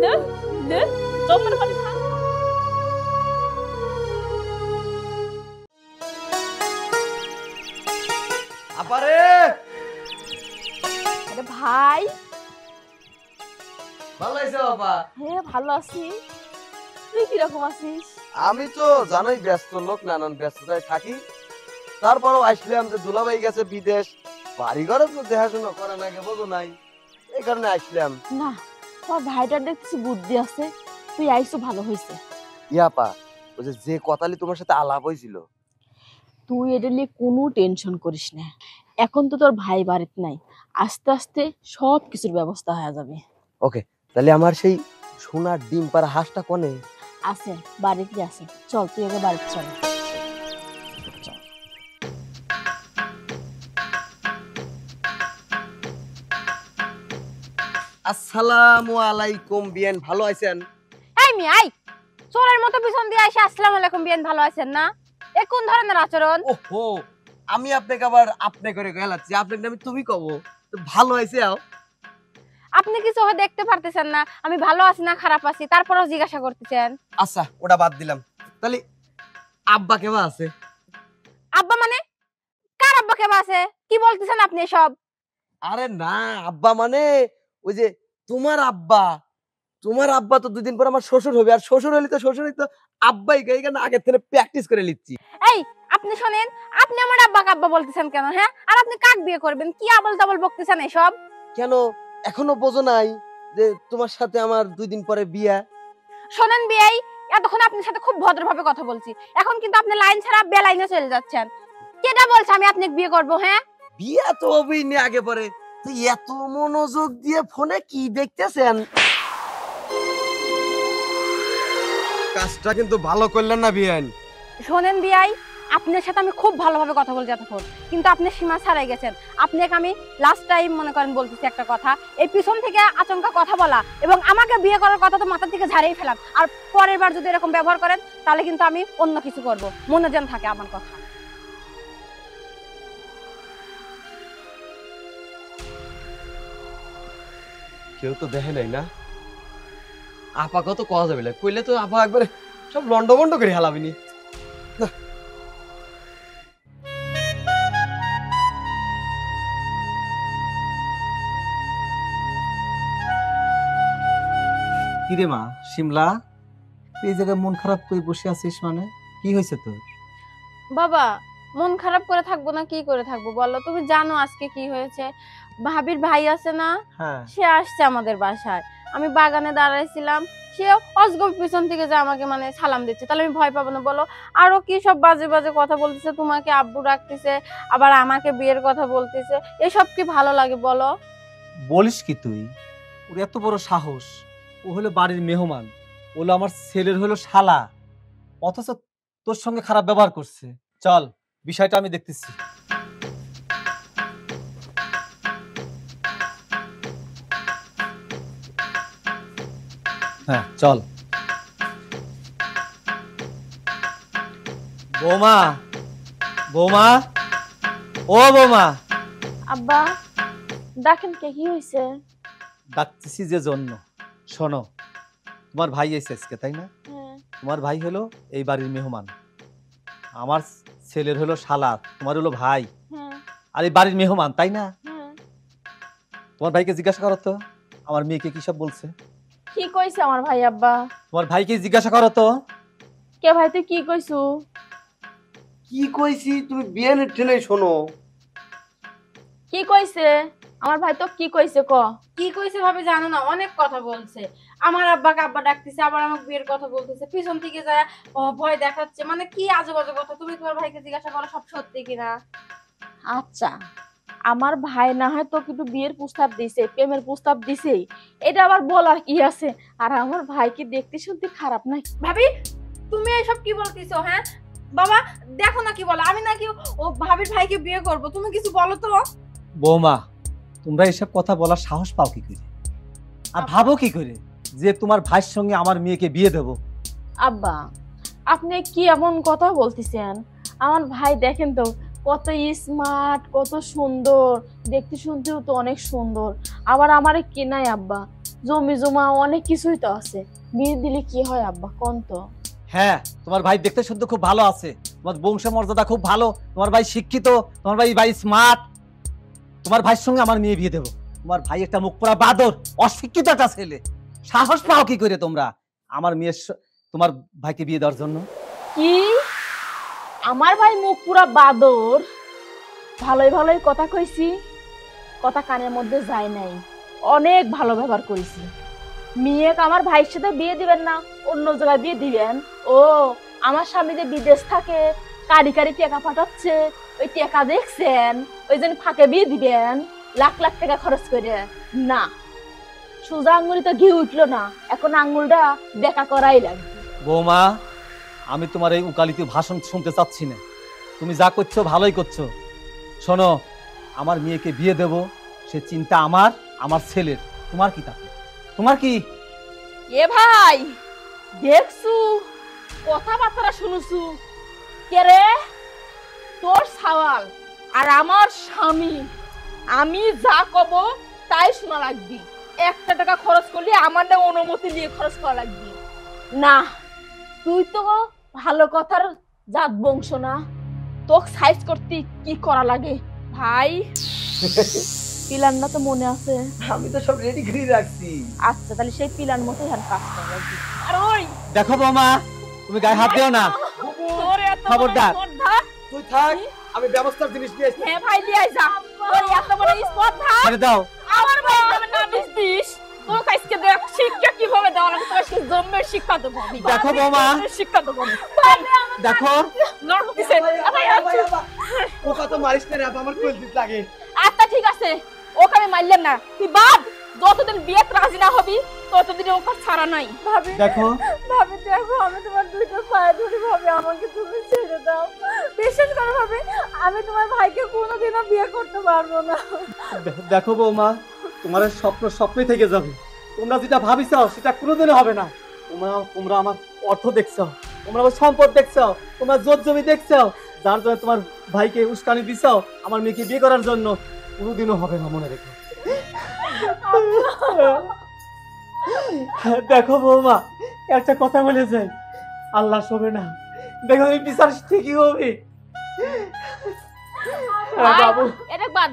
নে নে চোখের পানি খা। আপারে আরে ভাই, ভালো আছো বাবা? হ্যাঁ ভালো আছি। তুই কিরকম আছিস? আমি তো জানোই ব্যস্ত লোক, নানান ব্যস্ততায় থাকি। তারপরও আসলাম যে দুলাভাই গেছে বিদেশ, বাড়ি ঘরে তো দেখাশোনা করে না, বোঝো নাই, এই কারণে আসলাম। না, তোমার ভাইটার দেখছি বুদ্ধি আছে, তুই আইসো ভালো হয়েছে। ইয়াপা, ওই যে যে কথালি তোমার সাথে আলাপ হয়েছিল। তুই এটা নিয়ে কোনো টেনশন করিস না। এখন তো তোর ভাই বাড়িতে নাই, আস্তে আস্তে সব কিছুর ব্যবস্থা হয়ে যাবে। ওকে, তাহলে আমার সেই সোনার ডিম পাড়া হাঁসটা কোনে? আছে, বাড়িতে আছে। চল তুই আগে বাড়িতে চল। আসসালামু আলাইকুম বিয়ান, ভালো আছেন? এই মি আই চোরের মতো পিছন দিয়ে এসে আসসালামু আলাইকুম বিয়ান, ভালো আছেন না? এ কোন ধরনের আচরণ? ওহো, আমি আপনাকে আবার আপনি করে গেলাচ্ছি, আপনাকে আমি তুমি কব। তো ভালো হয়েছে আও। আপনি কি চোখে দেখতে পারতেছেন না আমি ভালো আছি না খারাপ আছি, তারপরেও জিজ্ঞাসা করতেছেন? আচ্ছা, ওটা বাদ দিলাম। তাহলে আব্বা কেমন আছে? আব্বা মানে? কার আব্বা কেবা আছে? কি বলতেছেন আপনি সব? আরে না, আব্বা মানে ওই যে তোমার আব্বা। তোমার আব্বা তো দুদিন পর আমার শ্বশুর হবে, আর শ্বশুর হলে তো আব্বাই এইখানে আগে থেকে প্র্যাকটিস করে নিচ্ছি। এই আপনি শোনেন, আপনি আমার আব্বাকে আব্বা বলতেছেন কেন? হ্যাঁ, আর আপনি কাক বিয়ে করবেন? কি আবল তাবল বকতেছেন এসব? কেন এখনো বোঝো নাই যে তোমার সাথে আমার 2 দিন পরে বিয়া? শোনেন বিয়াই, এতক্ষণ আপনার সাথে খুব ভদ্রভাবে কথা বলছি, এখন কিন্তু আপনি লাইন ছাড়া বেলাইনে চলে যাচ্ছেন। কেডা বলছে আমি আপনাকে বিয়ে করব? হ্যাঁ, বিয়া তো হবেই নি আগে পরে। তো এত মনোযোগ দিয়ে ফোনে কি দেখতেছেন? কাজটা কিন্তু ভালো করলেন না বিয়ান। শোনেন বিয়াই, আপনার সাথে আমি খুব ভালোভাবে কথা বলছি এতক্ষণ, কিন্তু আপনি সীমা ছাড়াই গেছেন। আপনাকে আমি লাস্ট টাইম মনে করেন বলতেছি একটা কথা, এই পিছন থেকে আচমকা কথা বলা এবং আমাকে বিয়ে করার কথা তো মাথা থেকে ঝাড়িয়ে ফেলাম, আর পরের বার যদি এরকম ব্যবহার করেন তাহলে কিন্তু আমি অন্য কিছু করব, মনে যেন থাকে আমার কথা। কেউ তো দেখে নাই না, আপা কত কওয়া যাবে না, কইলে তো আপা একবারে সব লন্ডভন্ড করে হালাবিনি। কিরে মা শিমলা, তুই এই জায়গায় মন খারাপ করে বসে আছিস, মানে কি হয়েছে তোর? বাবা, মন খারাপ করে থাকবো না কি করে থাকবো বলো? তুমি জানো আজকে কি হয়েছে? ভাবির ভাই আছে না, হ্যাঁ, সে আসছে আমাদের বাসায়। আমি বাগানে দাঁড়াইছিলাম, সে অজগব পিছন থেকে যে আমাকে মানে সালাম দিচ্ছে, তাহলে আমি ভয় পাবো না বলো? আরো কি সব বাজে বাজে কথা বলতেছে, তোমাকে আব্বু রাখতেছে, আবার আমাকে বিয়ের কথা বলতেছে। এসব কি ভালো লাগে বলো? বলিস কি তুই? ওর এত বড় সাহস! ও হলো বাড়ির মেহমান, ও হলো আমার ছেলের হলো শালা, অথচ তোর সঙ্গে খারাপ ব্যবহার করছে। চল, বিষয়টা আমি দেখতেছি। হ্যাঁ চল। বৌমা, বৌমা, ও বৌমা। আব্বা দেখেন কে, কি হয়েছে? ডাকতেছি যে জন্য, শোনো, তোমার ভাই এসে আজকে, তাই না? হ্যাঁ তোমার ভাই হলো এই বাড়ির মেহমান, আমার ছেলের হলো শালা, তোমার হলো ভাই, হ্যাঁ আর এই বাড়ির মেহমান, তাই না? হ্যাঁ। তোমার ভাইকে জিজ্ঞাসা করো তো আমার মেয়েকে কি সব বলছে। কি কইছে আমার ভাই আব্বা? তোমার ভাইকে জিজ্ঞাসা করো তো। কে ভাই, তুই কি কইছু? কি কইছি তুমি বিয়ানের ঠেলে শোনো। কি কইছে আমার ভাই? তো কি কইছে ক? কি কইছে ভাবে জানো না? অনেক কথা বলছে, আমার আব্বাকে আব্বা ডাকতেছে, আবার আমাকে বিয়ের কথা বলতেছে, পিছন থেকে যায় ভয় দেখাচ্ছে, মানে কি আজে বাজে কথা। তুমি তোমার ভাইকে জিজ্ঞাসা করো সব সত্যি কিনা। আচ্ছা, আমার ভাই না হয় তো কিন্তু বিয়ের প্রস্তাব দিছে, প্রেমের প্রস্তাব দিছেই, এটা আবার বলার কি আছে? আর আমার ভাই কি দেখতে শুনতে খারাপ নাকি? ভাবি, তুমি এইসব কি বলতেছো? হ্যাঁ বাবা, দেখো না কি বলে, আমি নাকি ও ভাবির ভাইকে বিয়ে করব? তুমি কিছু বলো তো। বৌমা, তোমরা এসব কথা বলার সাহস পাও কি করে, আর ভাবো কি করে যে তোমার ভাইয়ের সঙ্গে আমার মেয়েকে বিয়ে দেবো? আব্বা, আপনি কি এমন কথা বলতেছেন? আমার ভাই দেখেন তো কত স্মার্ট, কত সুন্দর, দেখতে শুনতেও তো অনেক সুন্দর। আবার আমারে কেনাই আব্বা, জমি জমা অনেক কিছুই তো আছে। বিয়ে দিলে কি হয় আব্বা কোন তো? হ্যাঁ, তোমার ভাই দেখতে শুনতে খুব ভালো আছে, তোমার বংশ মর্যাদা খুব ভালো, তোমার ভাই শিক্ষিত, তোমার ভাই স্মার্ট। তোমার ভাইয়ের সঙ্গে আমার মেয়ে বিয়ে দেবো। তোমার ভাই একটা মুখ পোড়া বাদর, অশিক্ষিত একটা ছেলে। সাহস পাও কি করে তোমরা আমার মেয়ের তোমার ভাইকে বিয়ে দেওয়ার জন্য? কি আমার ভাই মুখ পুরা বাদর? ভালোই ভালোই কথা কইছি, কথা কানের মধ্যে যায় নাই। অনেক ভালো ব্যবহার করেছি। মেয়েকে আমার ভাইয়ের সাথে বিয়ে দিবেন না, অন্য জায়গায় বিয়ে দিবেন? ও, আমার স্বামী যে বিদেশ থাকে, কারি কারি টাকা পাঠাচ্ছে, ওই টাকা দেখছেন, ওই জন্য ফাঁকে বিয়ে দিবেন লাখ লাখ টাকা খরচ করে? না, সোজা আঙ্গুলি তো ঘি উঠলো না, এখন আঙ্গুলটা বেকা করাই লাগবে। বৌমা, আমি তোমার এই উকালিতে ভাষণ শুনতে চাচ্ছি না। তুমি যা করছো ভালোই করছো। শোনো, আমার মেয়েকে বিয়ে দেব, সে চিন্তা আমার, আমার ছেলের। তোমার কি তাতে? তোমার কি? এ ভাই, দেখছু কথাবার্তা শুনুছু কে রে? তোর সওয়াল আর আমার স্বামী, আমি যা কব তাই শোনা লাগবি। একটা টাকা খরচ করলে আমার না অনুমতি নিয়ে খরচ করা লাগবি না। তুই তো ভালো কথার জাত বংশ না, তোকে সাইজ করতে কি করা লাগে ভাই? প্ল্যানটা তো মনে আছে? আমি তো সব রেডি করে রাখছি। আচ্ছা, তাহলে সেই প্ল্যান মতোই কাজ করা লাগবে। আর ওই দেখো বৌমা, তুমি গায়ে হাত দিও না। তোর এত বড় খবরদার। স্পর্ধা? তুই থাক, আমি ব্যবস্থার জিনিস নিয়ে আসছি। হ্যাঁ ভাই, দিয়ে যা। তোর এত বড় স্পর্ধা ছেড়ে দাও। আমার ভাই নামে না দিস। তোর কাছে দেখ শিক্ষা কিভাবে দেওয়া লাগে, তোর কাছে জন্মের শিক্ষা দেবো আমি। দেখো বৌমা, শিক্ষা দেবো আমি। দেখো। লড় দিছে। ও কত মারিস না রে, আমার কলজিত লাগে। আচ্ছা ঠিক আছে, ওকে আমি মারলাম না, তুই বাদ। যতদিন বিয়ে রাজি না হবি ততদিন ওকে ছাড়া নাই। ভাবি দেখো, ভাবি দেখো, আমি তোমার দুইটা পায়ে ধরি ভাবি, আমাকে তুমি ছেড়ে দাও। বিশ্বাস করো ভাবি, আমি তোমার ভাইকে কোনোদিনও বিয়ে করতে পারবো না। দেখো বৌমা, তোমার স্বপ্ন স্বপ্নই থেকে যাবে। তোমরা যেটা ভাবিছো সেটা কোনোদিনও হবে না। তোমরা আমার অর্থ দেখছো, তোমরা আমার সম্পদ দেখছো, তোমরা জোর জমি দেখছো, যার জন্য তোমার ভাইকে উস্কানি দিছো আমার মেয়েকে বিয়ে করার জন্য। কোনোদিনও হবে না, মনে রেখো। দেখো বৌমা, একটা কথা বলে যাই, আল্লাহ শোবে না। দেখো এই বিচার ঠিকই হবে। বাবু, এটা বাদ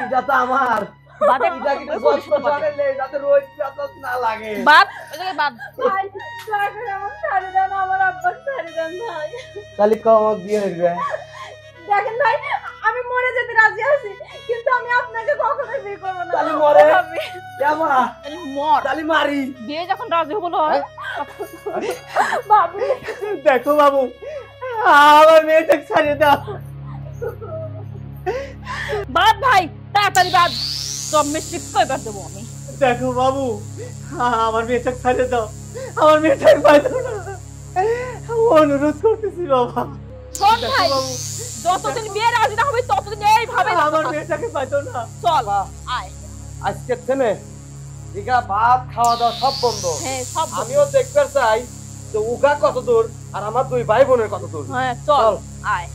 এটা তো আমার বাদ, এটা কিন্তু যত্ন সহকারে যাতে রোজ বাতাস না লাগে। বাদ, ওটাকে বাদ। ভাই লাগে আমার ছাড়ি দেন, আমার আব্বা ছাড়ি দেন ভাই। তাহলে কম বিয়ে হইবে। দেখেন ভাই, আমি মরে যেতে রাজি আছি, কিন্তু আমি আপনাকে কখনোই বিয়ে করবো না। তাহলে মরে ভাবি। কেমন? তাহলে মর। তাহলে মারি। বিয়ে যখন রাজি হলো ভাবি, দেখো বাবু, আমার মেয়েটাকে ছাড়িয়ে দাও। বাদ ভাই, তাড়াতাড়ি বাদ। জন্মের শিক্ষা এবার দেবো আমি। দেখো বাবু, আমার মেয়েটাকে ছাড়িয়ে দাও। আমার মেয়েটাকে পাইতো না, অনুরোধ করতেছি বাবা। শোন দেখো ভাই, বাবু, যতদিন বিয়ে রাজি না হবে ততদিন এইভাবে আমার মেয়েটাকে পাইতো না। চল আয়। আজকে থেনে দিঘা ভাত খাওয়া দাওয়া সব বন্ধ। হ্যাঁ সব বন্ধ। আমিও দেখতে চাই যে উগা কত দূর আর আমার দুই ভাই বোনের কত দূর। হ্যাঁ চল চল। আয়।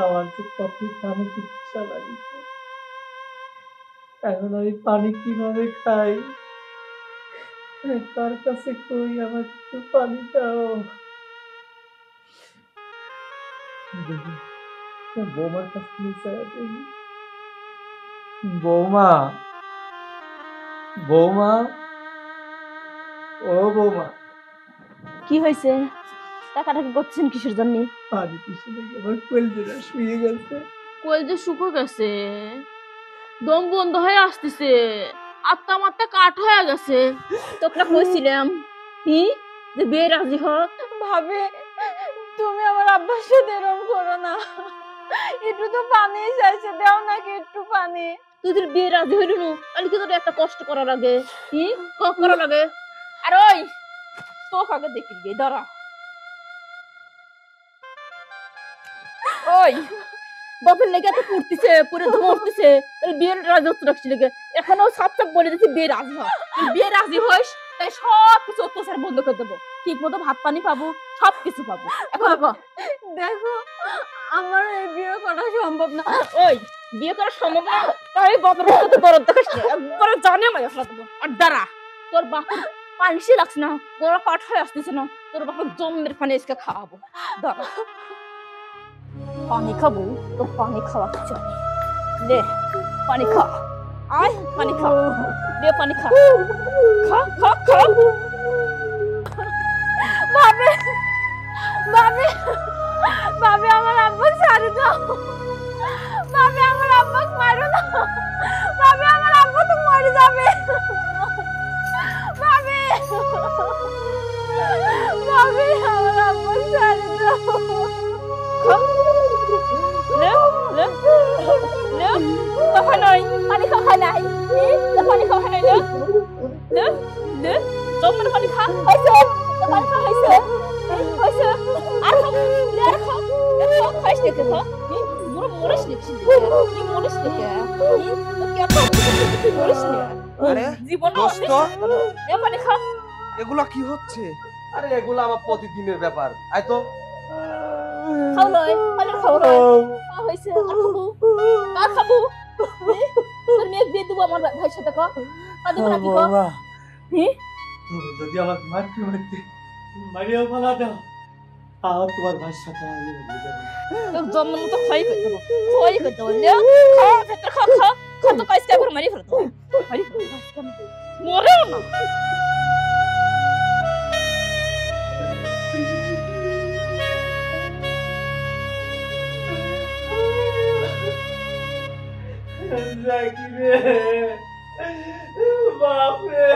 আমার যে কত পানি পিচ্ছা লাগিছে, এখন আমি পানি কিভাবে খাই? তার কাছে কই আমার একটু পানি দাও। বৌমার কাছে দেখি। বৌমা, বৌমা, ও বৌমা, কি হয়েছে? টাকাটাকি করছেন কিসের জন্য? পানি পিছু দেখে আমার কলজেরা শুয়ে গেছে। কই যে শুকো গেছে, দম বন্ধ হয়ে আসতেছে, আত্মা মাত্তা কাঠ হয়ে গেছে। তোকে না কইছিলাম কি যে বিয়ে রাজি হ। ভাবি, তুমি আমার আব্বার সাথে এরকম করো না। একটু তো পানি চাইছে, দাও নাকি একটু পানি। তুই যদি বিয়ে রাজি হইলি নু, তাহলে কি তোর একটা কষ্ট করা লাগে? কি করা লাগে? আর ওই তোকে আগে দেখি গে, দাঁড়া। ওই বাপের লেগে এত পড়তেছে পুরো ধমকতেছে তাহলে বিয়ের রাজত্ব রাখছি লেগে এখনো সাপ সাপ বলে দিচ্ছি বিয়ে রাজি হয় বিয়ে রাজি হইস তাই সব কিছু অত্যাচার বন্ধ করে দেবো ঠিক মতো ভাত পানি পাবো সবকিছু পাবো এখন দেখো আমার এই বিয়ে করা সম্ভব না। ওই বিয়ে করা সম্ভব না তাই বাপের সাথে দরদ দেখাস না একবারে জানে মাইয়া ফেলা দেবো আর দাঁড়া তোর বাপের পানিসি লাগছে না তোর কাঠ হয়ে আসতেছে না তোর বাপের জমের পানি এসে খাওয়াবো দাঁড়া পানি খাবো তো পানি খাওয়াচ্ছি আমি লে পানি খা আয় পানি খা লে পানি খা খা খা খা ভাবে ভাবে ভাবে আমার আব্বা ছাড়ে দাও ভাবে আমার আব্বা মারো না ভাবে আমার আব্বা তো মরে যাবে ভাবে ভাবে আমার আব্বা ছাড়ে দাও লে লে লে খাই নাই পানি খাই নাই লে পানি খাই নাই লে লে লে জমের পানি খা হইছে পানি খা হইছে হইছে আর খা লে আর খা খাইস দেখে খা মোর মরিস দেখছি কি মরিস দেখে কি তো কি আপনি মরিস নে আরে জীবন দোস্ত লে পানি খা এগুলা কি হচ্ছে? আরে এগুলো আমার প্রতিদিনের ব্যাপার আয় তো খাও লয় পানি খাও লয় হইছে আর খাবো তোর মেয়ে বিয়ে দেবো আমার ভাইয়ের সাথে কো দেবো নাকি কো হি তুমি যদি আমার মারতে মারতে মারিয়াও ফেলা দাও তাও তোমার ভাইয়ের সাথে আমি বিয়ে দেব। তোর জন্ম মতো খাই করে দেবো লে খা ভেতর খা খা খা তো কাইস করে মারি ফেলতো মারি ফেলতো মরেও না বাপরে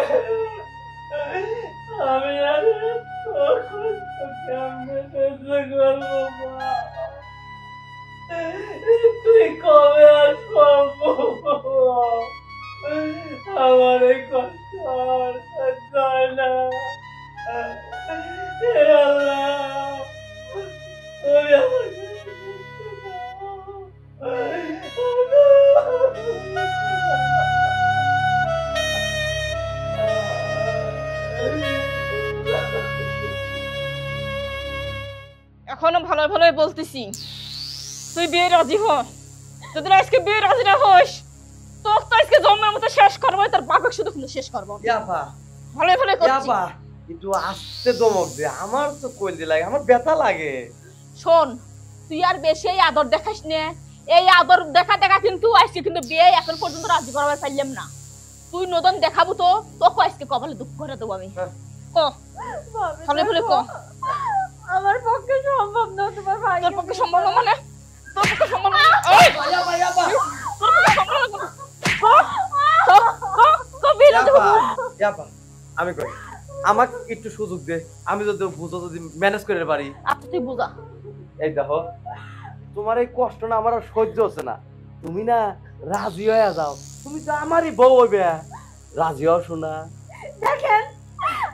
আমি আর কেমনে সহ্য করবো তুই কবে আসবো আমার এই কষ্ট আর সহ্য হয় না হে আল্লাহ তুমি আমার এখনো ভালো ভালোই বলতেছি তুই বিয়ে রাজি হ যদি আজকে বিয়ে রাজি না হইস তোর তো আজকে জন্মের মতো শেষ করবো তোর বাপকে শুধু কিন্তু শেষ করবো ইয়াপা ভালো ভালো করছি ইয়াপা একটু আস্তে দমক দে আমার তো কইল দি লাগে আমার ব্যথা লাগে শোন তুই আর বেশি এই আদর দেখাস নে এই আদর দেখা দেখা কিন্তু আজকে কিন্তু বিয়ে এখন পর্যন্ত রাজি করাবার পারলাম না তুই নদন দেখাবো তো তোকে আজকে কপালে দুঃখ করে দেবো আমি ক ভালো ভালো ক আমার পক্ষে সম্ভব না তোমার ভাই তোর পক্ষে সম্ভব না মানে তোর পক্ষে সম্ভব না ওই ইয়াপা ইয়াপা তোর পক্ষে সম্ভব না তো বিয়ে দেবো ইয়াপা আমি কই আমাকে একটু সুযোগ দে আমি যদি বুঝো যদি ম্যানেজ করে পারি আচ্ছা তুই বুঝা এই দেখো তোমার এই কষ্ট না আমার আর সহ্য হচ্ছে না তুমি না রাজি হয়ে যাও তুমি তো আমারই বউ হইবে রাজি হও শোনা দেখেন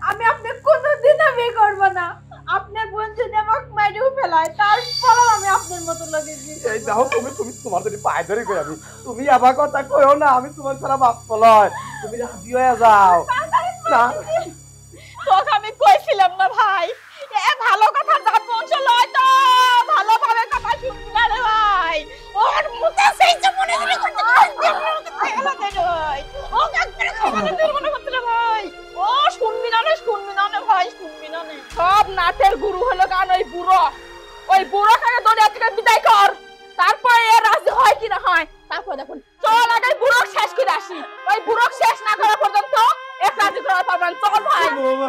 আমি আপনাকে কোনোদিন বিয়ে করব না আপনার বোন যদি আমাকে মেরেও ফেলায় তারপরেও আমি আপনার মতো লাগেছি এই দেখো তুমি তুমি তোমার যদি পায়ে ধরে কই আমি তুমি আবার কথা কইও না আমি তোমার ছাড়া বাঁচব লয় তুমি রাজি হয়ে যাও না তোকে আমি কইছিলাম না ভাই এ ভালো কথা যা পৌঁছে লয় তো ভালোভাবে কথা শুনবি না রে ভাই ওর মুখে সেই যে মনে করে কথা বলতে ভাই ও একবারে খবর দিতে মনে করতে রে ভাই ও শুনবি না রে ভাই শুনবি না রে সব নাটের গুরু হলো গান ওই বুড়ো খানে দরিয়া থেকে বিদায় কর তারপরে এ রাজি হয় কি না হয় তারপর দেখুন চল আগে বুড়ো শেষ করে আসি ওই বুড়ো শেষ না করা পর্যন্ত এক রাজি করা পাবেন চল ভাই বাবা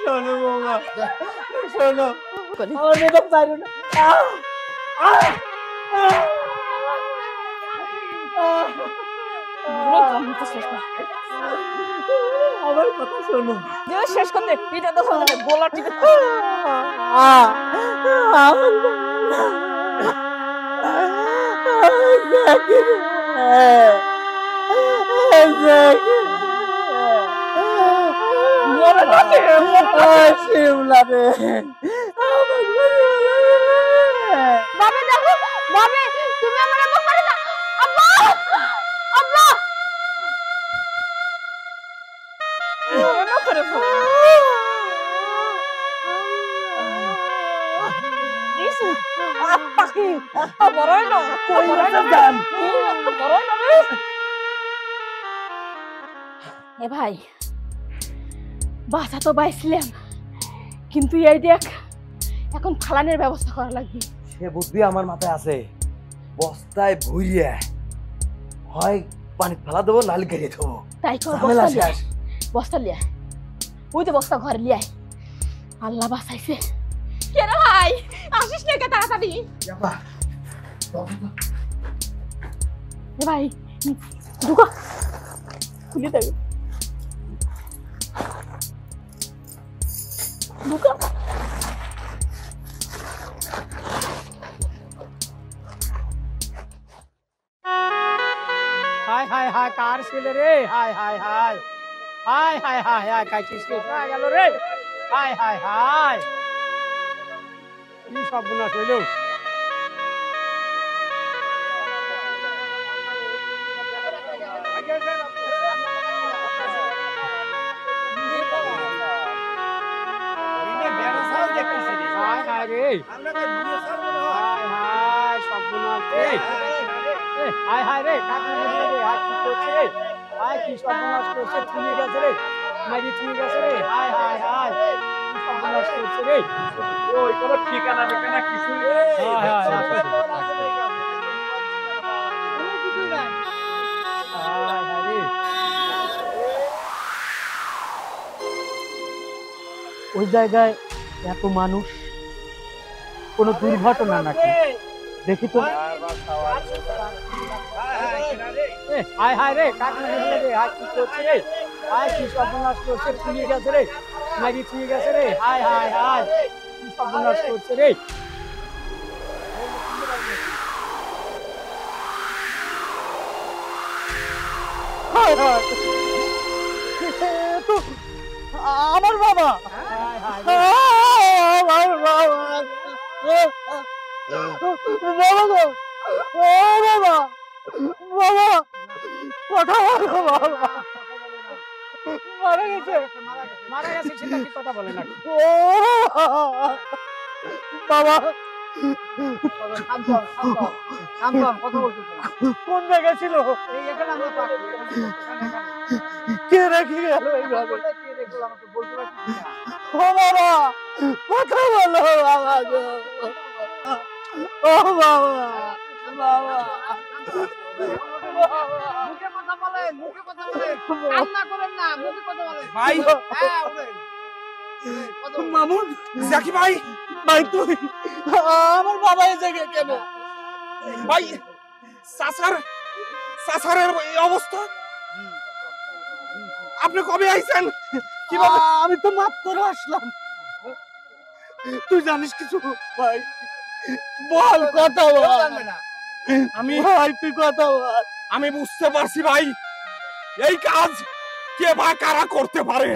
শোনো বাবা শোনো আমার মেকআপ চাইলো না আমার কথা শোনো শেষ করতে পিঠা তো গোলা টিপে শিমলা রে বাবে দেখো বাবে পাখি এত বড়ই না কই আছে জান এত বড়ই না রে। এ ভাই বাসা তো বাইছিলাম, কিন্তু এই দেখ এখন ফালানের ব্যবস্থা করা লাগবে। সে বুদ্ধি আমার মাথায় আছে। বস্তায় ভরিয়ে হয় পানি ফেলা দেবো, নালি গেড়ে দেবো। তাই কর, ঝামেলা বস্তা লিয়া, শেষ। বস্তা লিয়া, ওই যে বস্তা ঘরে লিয়াই। আল্লাহ বাঁচাইছে। কে রে ভাই, আসিস না কে তাড়াতাড়ি? যাবা। এ ভাই ঢুকো, খুলে দেবে ঢুকো। হাই হাই হাই কার ছেলে রে, হাই হাই হাই হাই হাই হাই হাই কাইছিস কে হয়ে গেল রে, হাই হাই হাই কি সর্বনাশ হইল। হাই হাই রে, হাই হাই সর্বনাশ রে, হাই হাই রে কাকু রে, হাই কি করছে রে, হাই কি সর্বনাশ করছে, থুয়ে গেছে রে, মারি থুয়ে গেছে রে, হাই হাই হাই কি সর্বনাশ করছে রে, ওই কোনো ঠিকানা ঠিকানা কিছু হাই হাই হাই রে। ওই জায়গায় এত মানুষ, কোনো দুর্ঘটনা নাকি দেখি তো। হাই হাই রে কাকু রে, হাই কি করছে রে, হাই কি সর্বনাশ করছে, থুয়ে গেছে রে, মারি থুয়ে গেছে রে, হাই হাই হাই কি সর্বনাশ করছে রে। আমার বাবা, হাই হাই রে। আমার বাবা, বাবা গো, ও বাবা, বাবা কথা বলো বাবা, মারা গেছে, মারা গেছে সেটা কি কথা বলে না। ও বাবা কোন জায়গায় ছিল, কে রেখে গেল এইভাবে? ও বাবা কথা বলো বাবা গো, ও বাবা, বাবা ভাই মামুন জাকি ভাই, ভাই তুই আমার বাবা এই জায়গায় কেন? ভাই সাসারের এই অবস্থা, আপনি কবে আইছেন? কিভাবে? আমি তো মাত্র আসলাম। তুই জানিস কিছু ভাই? বল কথা বল। আমি ভাই তুই কথা বল। আমি বুঝতে পারছি ভাই, এই কাজ কে বা কারা করতে পারে।